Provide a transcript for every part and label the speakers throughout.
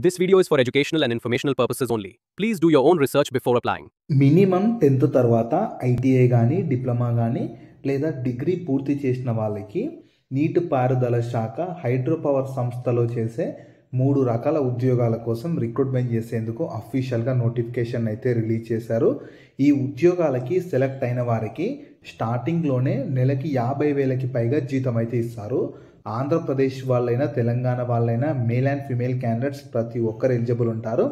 Speaker 1: This video is for educational and informational purposes only. Please do your own research before applying.
Speaker 2: Minimum 10th తర్వాత ITI కానీ diploma కానీ లేదా degree పూర్తి చేసిన వాళ్ళకి నీటిపారుదల శాఖ హైడ్రో పవర్ సంస్థలో చేసే 3 రకాల ఉద్యోగాల కోసం రిక్రూట్మెంట్ చేసేందుకు అఫీషియల్గా నోటిఫికేషన్ అయితే రిలీజ్ చేశారు. ఈ ఉద్యోగాలకి సెలెక్ట్ అయిన వారికి స్టార్టింగ్లోనే నెలకి 50,000కి పైగా జీతం అయితే ఇస్తారు. ఆంధ్రప్రదేశ్ వాళ్ళైనా తెలంగాణ వాళ్ళైనా మేల్ అండ్ ఫీమేల్ క్యాండిడేట్స్ ప్రతి ఒక్కరు ఎలిజిబుల్ ఉంటారు.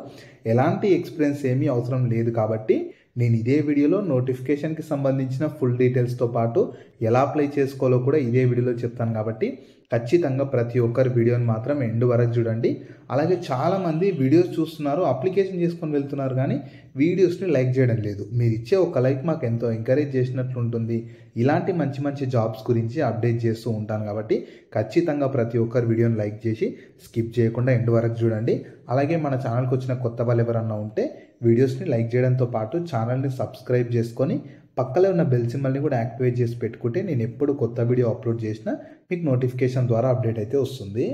Speaker 2: ఎలాంటి ఎక్స్పీరియన్స్ ఏమీ అవసరం లేదు కాబట్టి నేను ఇదే వీడియోలో నోటిఫికేషన్కి సంబంధించిన ఫుల్ డీటెయిల్స్తో పాటు ఎలా అప్లై చేసుకోవాలో కూడా ఇదే వీడియోలో చెప్తాను కాబట్టి ఖచ్చితంగా ప్రతి ఒక్కరి వీడియోని మాత్రం ఎండ్ వరకు చూడండి. అలాగే చాలామంది వీడియోస్ చూస్తున్నారు, అప్లికేషన్ చేసుకొని వెళ్తున్నారు కానీ వీడియోస్ని లైక్ చేయడం లేదు. మీరు ఇచ్చే ఒక లైక్ మాకు ఎంతో ఎంకరేజ్ చేసినట్లు ఉంటుంది. ఇలాంటి మంచి మంచి జాబ్స్ గురించి అప్డేట్ చేస్తూ ఉంటాను కాబట్టి ఖచ్చితంగా ప్రతి ఒక్కరు వీడియోని లైక్ చేసి స్కిప్ చేయకుండా ఎండ్ వరకు చూడండి. అలాగే మన ఛానల్కి వచ్చిన కొత్త వాళ్ళు ఎవరన్నా ఉంటే వీడియోస్ని లైక్ చేయడంతో పాటు ఛానల్ని సబ్స్క్రైబ్ చేసుకొని పక్కలో ఉన్న బెల్ సింబల్ని కూడా యాక్టివేట్ చేసి పెట్టుకుంటే నేను ఎప్పుడు కొత్త వీడియో అప్లోడ్ చేసినా మీకు నోటిఫికేషన్ ద్వారా అప్డేట్ అయితే వస్తుంది.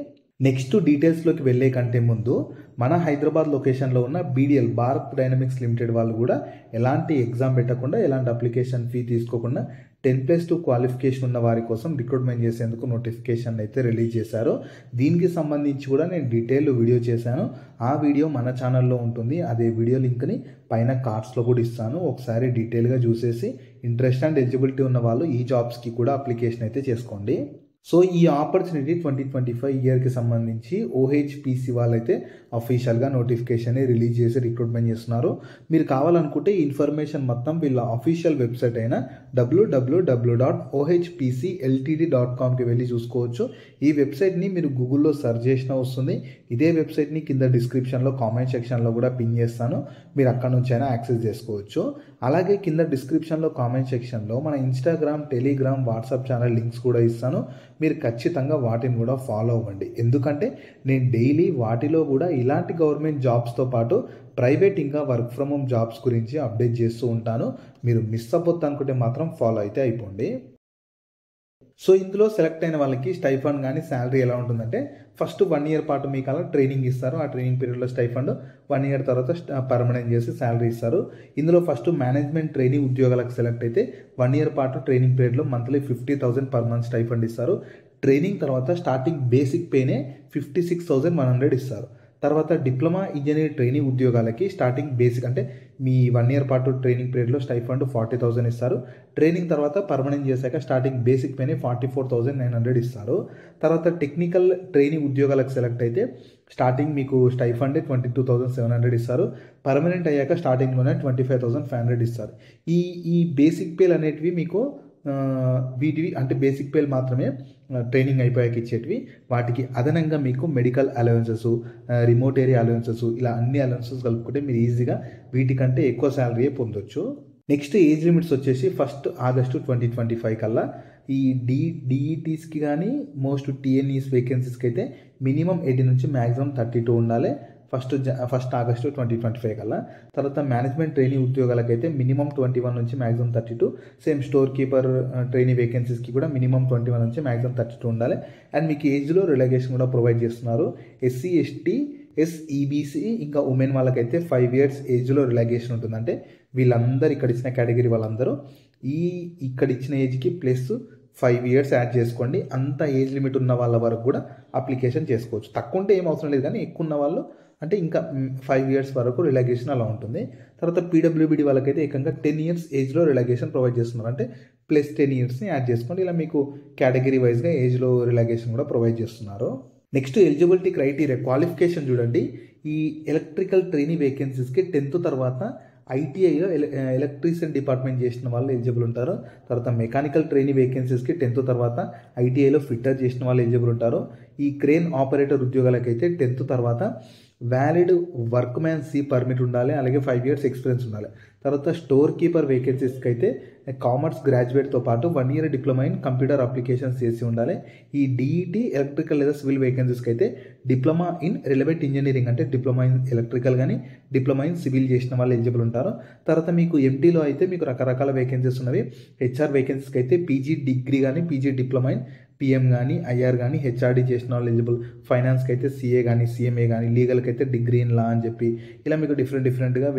Speaker 2: నెక్స్ట్ డీటెయిల్స్లోకి వెళ్ళే కంటే ముందు మన హైదరాబాద్ లొకేషన్లో ఉన్న బీడీఎల్ భారత్ డైనమిక్స్ లిమిటెడ్ వాళ్ళు కూడా ఎలాంటి ఎగ్జామ్ పెట్టకుండా ఎలాంటి అప్లికేషన్ ఫీ తీసుకోకుండా 10+2 క్వాలిఫికేషన్ ఉన్న వారి కోసం రిక్రూట్మెంట్ చేసేందుకు నోటిఫికేషన్ అయితే రిలీజ్ చేశారు. దీనికి సంబంధించి కూడా నేను డీటెయిల్ వీడియో చేశాను. ఆ వీడియో మన ఛానల్లో ఉంటుంది. అదే వీడియో లింక్ని పైన కార్డ్స్లో కూడా ఇస్తాను. ఒకసారి డీటెయిల్గా చూసేసి ఇంట్రెస్ట్ అండ్ ఎలిజిబిలిటీ ఉన్న వాళ్ళు ఈ జాబ్స్కి కూడా అప్లికేషన్ అయితే చేసుకోండి. సో ఈ ఆపర్చునిటీ 2025 ఇయర్కి సంబంధించి OHPC వాళ్ళైతే అఫీషియల్గా నోటిఫికేషన్ రిలీజ్ చేసి రిక్రూట్మెంట్ చేస్తున్నారు. మీరు కావాలనుకుంటే ఈ ఇన్ఫర్మేషన్ మొత్తం వీళ్ళ అఫీషియల్ వెబ్సైట్ అయిన www.ohpcltd.comకి వెళ్ళి చూసుకోవచ్చు. ఈ వెబ్సైట్ని మీరు గూగుల్లో సెర్చ్ చేసినా వస్తుంది. ఇదే వెబ్సైట్ని కింద డిస్క్రిప్షన్లో కామెంట్ సెక్షన్లో కూడా పిన్ చేస్తాను. మీరు అక్కడ నుంచి అయినా యాక్సెస్ చేసుకోవచ్చు. అలాగే కింద డిస్క్రిప్షన్లో కామెంట్ సెక్షన్లో మన Instagram, Telegram, WhatsApp channel links కూడా ఇస్తాను. మీరు ఖచ్చితంగా వాటిని కూడా ఫాలో అవ్వండి. ఎందుకంటే నేను డైలీ వాటిలో కూడా ఇలాంటి గవర్నమెంట్ జాబ్స్తో పాటు ప్రైవేట్ ఇంకా వర్క్ ఫ్రమ్ హోమ్ జాబ్స్ గురించి అప్డేట్ చేస్తూ ఉంటాను. మీరు మిస్ అవ్వద్దు అనుకుంటే మాత్రం ఫాలో అయితే అయిపోండి. సో ఇందులో సెలెక్ట్ అయిన వాళ్ళకి స్టైఫండ్ కానీ శాలరీ ఎలా ఉంటుందంటే ఫస్ట్ 1 ఇయర్ పాటు మీకు అలా ట్రైనింగ్ ఇస్తారు. ఆ ట్రైనింగ్ పీరియడ్లో స్టైఫండ్ 1 ఇయర్ తర్వాత పర్మనెంట్ చేసి శాలరీ ఇస్తారు. ఇందులో ఫస్ట్ మేనేజ్మెంట్ ట్రైనింగ్ ఉద్యోగాలకు సెలెక్ట్ అయితే 1 ఇయర్ పాటు ట్రైనింగ్ పీరియడ్లో మంత్లీ 50,000 పర్ మంత్ స్టైఫండ్ ఇస్తారు. ట్రైనింగ్ తర్వాత స్టార్టింగ్ బేసిక్ పేనే 56,100 ఇస్తారు. తర్వాత డిప్లొమా ఇంజనీర్ ట్రైనింగ్ ఉద్యోగాలకి స్టార్టింగ్ బేసిక్ అంటే మీ 1 ఇయర్ పాటు ట్రైనింగ్ పీరియడ్లో స్టైఫండ్ 40,000 ఇస్తారు. ట్రైనింగ్ తర్వాత పర్మనెంట్ చేశాక స్టార్టింగ్ బేసిక్ పేనే 44,900 ఇస్తారు. తర్వాత టెక్నికల్ ట్రైనింగ్ ఉద్యోగాలకు సెలెక్ట్ అయితే స్టార్టింగ్ మీకు స్టైఫండ్ 22,700 ఇస్తారు. పర్మనెంట్ అయ్యాక స్టార్టింగ్లోనే 25,500 ఇస్తారు. ఈ బేసిక్ పేలు అనేటివి మీకు వీటివి అంటే బేసిక్ పేలు మాత్రమే ట్రైనింగ్ అయిపోయాక ఇచ్చేటివి. వాటికి అదనంగా మీకు medical allowances, remote area allowances ఇలా అన్ని అలవెన్సెస్ కలుపుకుంటే మీరు ఈజీగా వీటికంటే ఎక్కువ శాలరీయే పొందొచ్చు. నెక్స్ట్ ఏజ్ లిమిట్స్ వచ్చేసి 1 ఆగస్టు 2025 కల్లా ఈ డిఈటీస్కి కానీ మోస్ట్ TNEs వేకెన్సీస్కి అయితే మినిమం 18 నుంచి మ్యాక్సిమం 32 ఉండాలి. ఫస్ట్ ఆగస్టు 2025 కల్లా. తర్వాత మేనేజ్మెంట్ ట్రైనింగ్ ఉద్యోగాలకైతే మినిమం 21 నుంచి maximum 32. Same storekeeper training వేకెన్సీస్కి కూడా మినిమం 21 నుంచి మ్యాక్సిమం 32 ఉండాలి. అండ్ మీకు ఏజ్లో రిలాక్సేషన్ కూడా ప్రొవైడ్ చేస్తున్నారు. SC, ST, SEBC ఇంకా ఉమెన్ వాళ్ళకైతే 5 ఇయర్స్ ఏజ్లో రిలాక్సేషన్ ఉంటుంది. అంటే వీళ్ళందరూ ఇక్కడ ఇచ్చిన కేటగిరీ వాళ్ళందరూ ఇక్కడ ఇచ్చిన ఏజ్కి ప్లస్ 5 ఇయర్స్ యాడ్ చేసుకోండి. అంత ఏజ్ లిమిట్ ఉన్న వాళ్ళ వరకు కూడా అప్లికేషన్ చేసుకోవచ్చు. తక్కువ ఉంటే ఏం అవసరం లేదు కానీ ఎక్కువ ఉన్న వాళ్ళు అంటే ఇంకా 5 ఇయర్స్ వరకు రిలాక్సేషన్ అలా ఉంటుంది. తర్వాత PWBD వాళ్ళకైతే ఏకంగా 10 ఇయర్స్ ఏజ్లో రిలాక్సేషన్ ప్రొవైడ్ చేస్తున్నారు. అంటే ప్లస్ 10 ఇయర్స్ని యాడ్ చేసుకోండి. ఇలా మీకు కేటగిరీ వైజ్గా ఏజ్లో రిలాక్సేషన్ కూడా ప్రొవైడ్ చేస్తున్నారు. నెక్స్ట్ ఎలిజిబిలిటీ క్రైటీరియా క్వాలిఫికేషన్ చూడండి. ఈ ఎలక్ట్రికల్ ట్రైనింగ్ వేకెన్సీస్కి 10th తర్వాత ITIలో ఎలక్ట్రీషియన్ డిపార్ట్మెంట్ చేసిన వాళ్ళు ఎలిజిబుల్ ఉంటారు. తర్వాత మెకానికల్ ట్రైనింగ్ వేకెన్సీస్కి 10th తర్వాత ITIలో ఫిట్టర్ చేసిన వాళ్ళు ఎలిజిబుల్ ఉంటారు. ఈ క్రేన్ ఆపరేటర్ ఉద్యోగాలకైతే 10th తర్వాత valid work man C permit ఉండాలి. అలాగే 5 ఇయర్స్ ఎక్స్పీరియన్స్ ఉండాలి. తర్వాత స్టోర్ కీపర్ వేకెన్సీస్కి అయితే కామర్స్ గ్రాడ్యుయేట్తో పాటు 1 year diploma in computer applications చేసి ఉండాలి. ఈ DET ఎలక్ట్రికల్ లేదా సివిల్ వేకెన్సీస్కి అయితే డిప్లొమా ఇన్ రిలవెంట్ ఇంజనీరింగ్ అంటే డిప్లొమా ఇన్ ఎలక్ట్రికల్ కానీ డిప్లొమా ఇన్ సివిల్ చేసిన వాళ్ళు ఎలిజిబుల్ ఉంటారు. తర్వాత మీకు MTలో అయితే మీకు రకరకాల వేకెన్సీస్ ఉన్నవి. HR వేకెన్సీస్కి అయితే PG డిగ్రీ కానీ PG డిప్లొమా ఇన్ పిఎం కానీ, ఐఆర్ కానీ, హెచ్ఆర్డీ చేసిన వాళ్ళు ఎలిజిబుల్, ఫైనాన్స్కి అయితే సిఏ కానీ, సిఎంఏ కానీ, లీగల్కి అయితే డిగ్రీ ఇన్ లా అని చెప్పి ఇలా మీకు డిఫరెంట్గా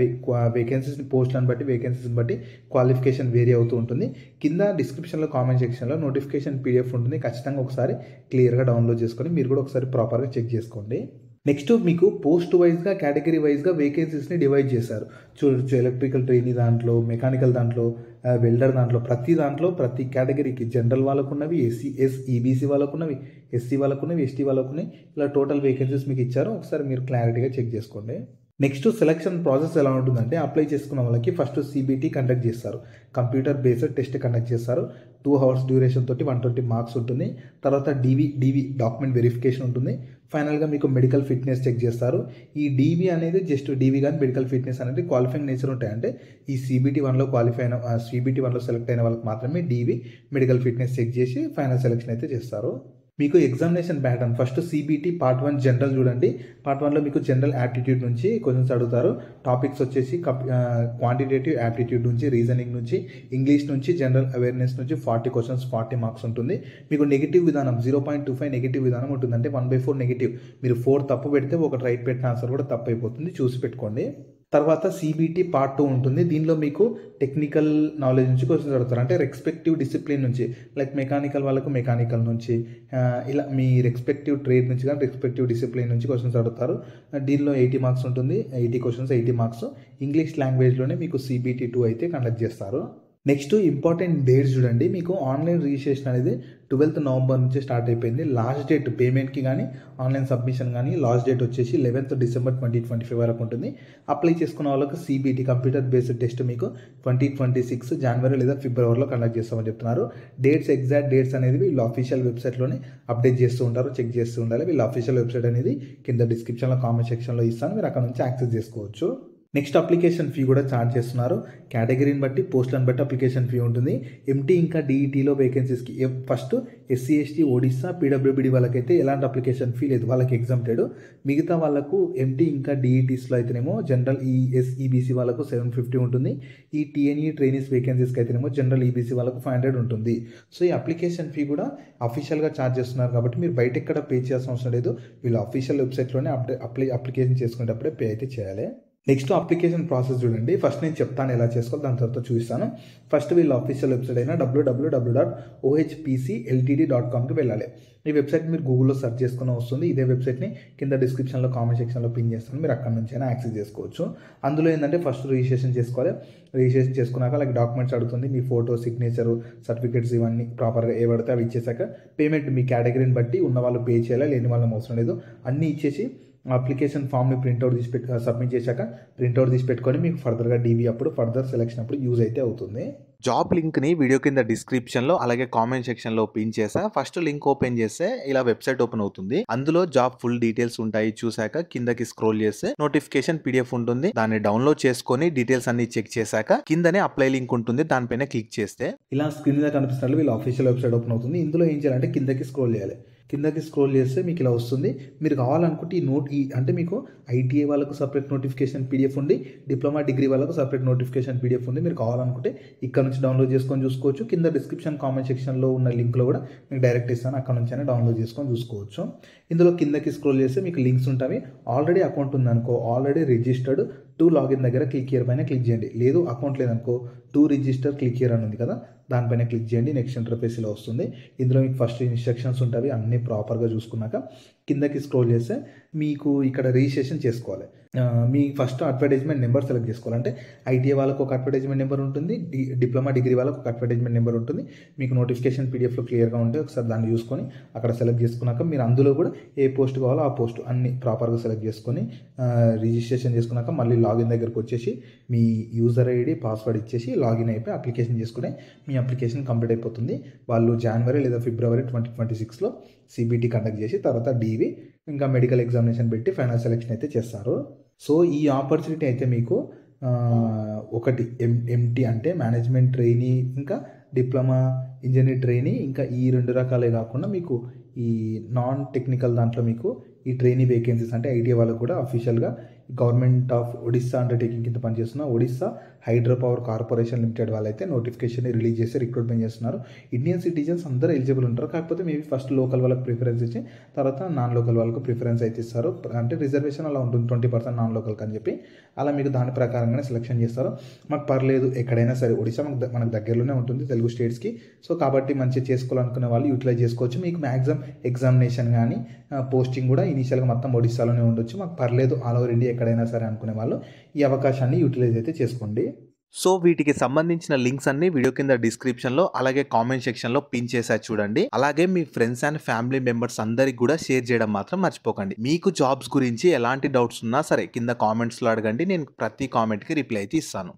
Speaker 2: వేకెన్సీస్ని పోస్ట్లను బట్టి వేకెన్సీస్ని బట్టి క్వాలిఫికేషన్ వేరీ అవుతూ ఉంటుంది. కింద డిస్క్రిప్షన్లో కామెంట్ సెక్షన్లో నోటిఫికేషన్ పీడిఎఫ్ ఉంటుంది. ఖచ్చితంగా ఒకసారి క్లియర్గా డౌన్లోడ్ చేసుకొని మీరు కూడా ఒకసారి ప్రాపర్గా చెక్ చేసుకోండి. నెక్స్ట్ మీకు పోస్ట్ వైజ్గా కేటగిరీ వైజ్గా వేకెన్సీస్ని డివైడ్ చేశారు. చూడొచ్చు, ఎలక్ట్రికల్ ట్రైనీ దాంట్లో, మెకానికల్ దాంట్లో, వెల్డర్ దాంట్లో, ప్రతి కేటగిరీకి జనరల్ వాళ్ళకు ఉన్నవి, ఈబీసీ వాళ్ళకు ఉన్నవి, ఎస్సీ వాళ్ళకు ఉన్నవి, ఎస్టీ వాళ్ళకు ఉన్నాయి. ఇలా టోటల్ వేకెన్సీస్ మీకు ఇచ్చారు. ఒకసారి మీరు క్లారిటీగా చెక్ చేసుకోండి. నెక్స్ట్ సెలక్షన్ ప్రాసెస్ ఎలా ఉంటుందంటే, అప్లై చేసుకున్న వాళ్ళకి ఫస్ట్ CBT కండక్ట్ చేస్తారు. కంప్యూటర్ బేస్డ్ టెస్ట్ కండక్ట్ చేస్తారు. 2 hours డ్యూరేషన్ తోటి 120 మార్క్స్ ఉంటుంది. తర్వాత డివి డాక్యుమెంట్ వెరిఫికేషన్ ఉంటుంది. ఫైనల్గా మీకు మెడికల్ ఫిట్నెస్ చెక్ చేస్తారు. ఈ డివి అనేది జస్ట్ డివి కానీ మెడికల్ ఫిట్నెస్ అనేది క్వాలిఫైయింగ్ నేచర్ ఉంటాయి. అంటే ఈ CBT 1లో CBT 1లో సెలెక్ట్ అయిన వాళ్ళకి మాత్రమే డివి మెడికల్ ఫిట్నెస్ చెక్ చేసి ఫైనల్ సెలెక్షన్ అయితే చేస్తారు. మీకు examination pattern first CBT part 1 general చూడండి. పార్ట్ 1లో మీకు జనరల్ యాప్టిట్యూడ్ నుంచి క్వశ్చన్స్ అడుగుతారు. టాపిక్స్ వచ్చేసి క్వాంటిటేటివ్ యాప్టిట్యూడ్ నుంచి, రీజనింగ్ నుంచి, ఇంగ్లీష్ నుంచి, జనరల్ అవేర్నెస్ నుంచి 40 క్వశ్చన్స్ 40 మార్క్స్ ఉంటుంది. మీకు నెగిటివ్ విధానం 0.25 నెగిటివ్ విధానం ఉంటుంది. అంటే 1/4 నెగిటివ్. మీరు 4 తప్పు పెడితే ఒకటి రైట్ పెట్టిన ఆన్సర్ కూడా తప్పు అయిపోతుంది, చూసి పెట్టుకోండి. తర్వాత CBT పార్ట్ 2 ఉంటుంది. దీనిలో మీకు టెక్నికల్ నాలెడ్జ్ నుంచి క్వశ్చన్స్ అడుగుతారు. అంటే రెస్పెక్టివ్ డిసిప్లిన్ నుంచి, లైక్ మెకానికల్ వాళ్ళకు మెకానికల్ నుంచి, ఇలా మీ రెస్పెక్టివ్ ట్రేడ్ నుంచి కానీ రెస్పెక్టివ్ డిసిప్లిన్ నుంచి క్వశ్చన్స్ అడుగుతారు. దీనిలో 80 మార్క్స్ ఉంటుంది. 80 క్వశ్చన్స్ 80 మార్క్స్. ఇంగ్లీష్ లాంగ్వేజ్లోనే మీకు CBT 2 అయితే కండక్ట్ చేస్తారు. నెక్స్ట్ ఇంపార్టెంట్ డేట్స్ చూడండి. మీకు ఆన్లైన్ రిజిస్ట్రేషన్ అనేది 12th November నుంచి స్టార్ట్ అయిపోయింది. లాస్ట్ డేట్ పేమెంట్కి కానీ ఆన్లైన్ సబ్మిషన్ కానీ లాస్ట్ డేట్ వచ్చేసి 11th December 2025 వరకు ఉంటుంది. అప్లై చేసుకున్న వాళ్ళకి CBT కంప్యూటర్ బేస్డ్ టెస్ట్ మీకు 2026 జనవరి లేదా ఫిబ్రవరిలో కండక్ట్ చేస్తామని చెప్తున్నారు. ఎగ్జాక్ట్ డేట్స్ అనేది వీళ్ళు అఫీషియల్ వెబ్సైట్లోనే అప్డేట్ చేస్తూ ఉంటారు, చెక్ చేస్తూ ఉండాలి. వీళ్ళ అఫీషియల్ వెబ్సైట్ అనేది కింద డిస్క్రిప్షన్లో కామెంట్ సెక్షన్లో ఇస్తాను, మీరు అక్కడ నుంచి యాక్సెస్ చేసుకోవచ్చు. నెక్స్ట్ అప్లికేషన్ ఫీ కూడా ఛార్జ్ చేస్తున్నారు. కేటగిరీని బట్టి, పోస్టులను బట్టి అప్లికేషన్ ఫీ ఉంటుంది. ఎంటీ ఇంకా DETలో వేకెన్సీస్కి first SC ST Odisha PWBD వాళ్ళకైతే ఎలాంటి అప్లికేషన్ ఫీ లేదు, వాళ్ళకి ఎగ్జామ్టెడ్. మిగతా వాళ్ళకు ఎంటీ ఇంకా DETస్లో అయితేనేమో జనరల్ EBC వాళ్ళకు 750 ఉంటుంది. ఈ TNE ట్రైనీస్ వేకెన్సీస్కి అయితేనేమో జనరల్ EBC వాళ్ళకు 500 ఉంటుంది. సో ఈ అప్లికేషన్ ఫీ కూడా అఫీషియల్గా ఛార్జ్ చేస్తున్నారు కాబట్టి మీరు బయట ఎక్కడ పే చేయాల్సిన అవసరం లేదు. వీళ్ళు అఫీషియల్ వెబ్సైట్లోనే అప్లికేషన్ చేసుకునేటప్పుడే పే అయితే చేయాలి. నెక్స్ట్ అప్లికేషన్ ప్రాసెస్ చూడండి. ఫస్ట్ నేను చెప్తాను ఎలా చేసుకోవాలి, దాని తర్వాత చూపిస్తాను. ఫస్ట్ వీళ్ళ అఫీషియల్ వెబ్సైట్ అయినా www.ohpcltd.comకి వెళ్ళాలి. ఈ వెబ్సైట్ మీరు గూగుల్లో సెర్చ్ చేసుకుని వస్తుంది. ఇదే వెబ్సైట్ని కింద డిస్క్రిప్షన్లో కామెంట్ సెక్షన్లో పిన్ చేస్తాను, మీరు అక్కడ నుంచి అయినా యాక్సెస్ చేసుకోవచ్చు. అందులో ఏంటంటే ఫస్ట్ రిజిస్ట్రేషన్ చేసుకోవాలి. రిజిస్ట్రేషన్ చేసుకున్నాక లైక్ డాక్యుమెంట్స్ అడుగుతుంది, మీ ఫోటో, సిగ్నేచర్, సర్టిఫికేట్స్ ఇవన్నీ ప్రాపర్గా ఏ పడితే అవి ఇచ్చేసాక పేమెంట్ మీ కేటగిరీని బట్టి ఉన్న వాళ్ళు పే చేయాలి, లేని వాళ్ళని అవసరం లేదు. అన్నీ ఇచ్చేసి అప్లికేషన్ ఫామ్ని ప్రింట్అవుట్ తీసి సబ్మిట్ చేశాక ప్రింట్అవుట్ తీసి పెట్టుకొని మీకు ఫర్దర్గా DV అప్పుడు ఫర్దర్ సెలెక్షన్ అప్పుడు యూజ్ అయితే అవుతుంది.
Speaker 3: జాబ్ లింక్ని వీడియో కింద డిస్క్రిప్షన్లో అలాగే కామెంట్ సెక్షన్లో పిన్ చేసా. ఫస్ట్ లింక్ ఓపెన్ చేస్తే ఇలా వెబ్సైట్ ఓపెన్ అవుతుంది. అందులో జాబ్ ఫుల్ డీటెయిల్స్ ఉంటాయి. చూసాక కిందకి స్క్రోల్ చేస్తే నోటిఫికేషన్ PDF ఉంటుంది. దాన్ని డౌన్లోడ్ చేసుకొని డీటెయిల్స్ అన్ని చెక్ చేశాక కిందనే అప్లై లింక్ ఉంటుంది, దానిపైన క్లిక్ చేస్తే
Speaker 2: ఇలా స్క్రీన్ మీద కనిపిస్తున్నట్లు వీళ్ళ అఫీషియల్ వెబ్సైట్ ఓపెన్ అవుతుంది. ఇందులో ఏం చేయాలంటే కిందకి స్క్రోల్ చేయాలి. కిందకి స్క్రోల్ చేస్తే మీకు ఇలా వస్తుంది. మీరు కావాలనుకుంటే అంటే మీకు ITI వాళ్ళకు సపరేట్ నోటిఫికేషన్ PDF ఉంది, డిప్లొమా డిగ్రీ వాళ్ళకు సపరేట్ నోటిఫికేషన్ PDF ఉంది. మీరు కావాలనుకుంటే ఇక్కడ నుంచి డౌన్లోడ్ చేసుకొని చూసుకోవచ్చు. కింద డిస్క్రిప్షన్ కామెంట్ సెక్షన్లో ఉన్న లింక్లో కూడా మీకు డైరెక్ట్ ఇస్తాను, అక్కడ నుంచి అయినా డౌన్లోడ్ చేసుకొని చూసుకోవచ్చు. ఇందులో కిందకి స్క్రోల్ చేస్తే మీకు లింక్స్ ఉంటాయి. ఆల్రెడీ అకౌంట్ ఉందనుకో, ఆల్రెడీ రిజిస్టర్డ్ టు లాగిన్ దగ్గర క్లిక్ హియర్ పైన క్లిక్ చేయండి. లేదు అకౌంట్ లేదనుకో, టు రిజిస్టర్ క్లిక్ హియర్ అని ఉంది కదా, దానిపైన క్లిక్ చేయండి. నెక్స్ట్ ఇంటర్ఫేస్ ఇలా వస్తుంది. ఇందులో మీకు ఫస్ట్ ఇన్స్ట్రక్షన్స్ ఉంటాయి, అన్నీ ప్రాపర్గా చూసుకున్నాక కిందకి స్క్రోల్ చేస్తే మీకు ఇక్కడ రిజిస్ట్రేషన్ చేసుకోవాలి. మీ ఫస్ట్ అడ్వర్టైజ్మెంట్ నెంబర్ సెలెక్ట్ చేసుకోవాలి. అంటే ITI వాళ్ళకు ఒక అడ్వర్టైజ్మెంట్ నెంబర్ ఉంటుంది, డిప్లొమా డిగ్రీ వాళ్ళకు ఒక అడ్వర్టైజ్మెంట్ నెంబర్ ఉంటుంది. మీకు నోటిఫికేషన్ PDFలో క్లియర్గా ఉంటే ఒకసారి దాన్ని చూసుకొని అక్కడ సెలెక్ట్ చేసుకున్నాక మీరు అందులో కూడా ఏ పోస్ట్ కావాలో ఆ పోస్ట్ అన్ని ప్రాపర్గా సెలెక్ట్ చేసుకొని రిజిస్ట్రేషన్ చేసుకున్నాక మళ్ళీ లాగిన్ దగ్గరకు వచ్చేసి మీ యూజర్ ID పాస్వర్డ్ ఇచ్చేసి లాగిన్ అయిపోయి అప్లికేషన్ చేసుకుని మీ అప్లికేషన్ కంప్లీట్ అయిపోతుంది. వాళ్ళు జనవరి లేదా ఫిబ్రవరి 2026లో CBT కండక్ట్ చేసి తర్వాత DV ఇంకా మెడికల్ ఎగ్జామినేషన్ పెట్టి ఫైనల్ సెలెక్షన్ అయితే చేస్తారు. సో ఈ ఆపర్చునిటీ అయితే మీకు ఒకటి MT అంటే మేనేజ్మెంట్ ట్రైనీ, ఇంకా డిప్లొమా ఇంజనీర్ ట్రైనీ, ఇంకా ఈ 2 రకాలే కాకుండా మీకు ఈ నాన్ టెక్నికల్ దాంట్లో మీకు ఈ ట్రైనీ వేకెన్సీస్ అంటే ఐటీఐ వాళ్ళకు కూడా అఫీషియల్గా గవర్నమెంట్ ఆఫ్ ఒడిస్సా అండర్టేకింగ్ కింద పనిచేస్తున్న Odisha hydro power corporation limited వాళ్ళైతే నోటిఫికేషన్ రిలీజ్ చేసి రిక్రూట్మెంట్ చేస్తున్నారు. ఇండియన్ సిటిజన్స్ అందరూ ఎలిజిబుల్ ఉంటారు. కాకపోతే మేబీ ఫస్ట్ లోకల్ వాళ్ళకి ప్రిఫరెన్స్ ఇచ్చి తర్వాత నాన్ లోకల్ వాళ్ళకు ప్రిఫరెన్స్ అయితే ఇస్తారు. అంటే రిజర్వేషన్ అలా ఉంటుంది 20% నాన్ లోకల్కి అని చెప్పి అలా మీకు దాని ప్రకారంగానే సెలెక్షన్ చేస్తారు. మాకు పర్లేదు ఎక్కడైనా సరే ఒడిశా మనకు దగ్గరలోనే ఉంటుంది తెలుగు స్టేట్స్కి. సో కాబట్టి మంచిగా చేసుకోవాలనుకునే వాళ్ళు యూటిలైజ్ చేసుకోవచ్చు. మీకు మ్యాక్సిమం ఎగ్జామినేషన్ కానీ పోస్టింగ్ కూడా ఇనీషియల్గా మొత్తం ఒడిశాలోనే ఉండొచ్చు. మాకు పర్లేదు ఆల్ ఓవర్ ఇండియా ఎక్కడైనా సరే అనుకునే వాళ్ళు ఈ అవకాశాన్ని యూటిలైజ్ అయితే చేసుకోండి.
Speaker 3: సో వీటికి సంబంధించిన లింక్స్ అన్ని వీడియో కింద డిస్క్రిప్షన్లో అలాగే కామెంట్ సెక్షన్లో పిన్ చేసా చూడండి. అలాగే మీ ఫ్రెండ్స్ అండ్ ఫ్యామిలీ మెంబర్స్ అందరికి కూడా షేర్ చేయడం మాత్రం మర్చిపోకండి. మీకు జాబ్స్ గురించి ఎలాంటి డౌట్స్ ఉన్నా సరే కింద కామెంట్స్లో అడగండి. నేను ప్రతి కామెంట్కి రిప్లై అయితే ఇస్తాను.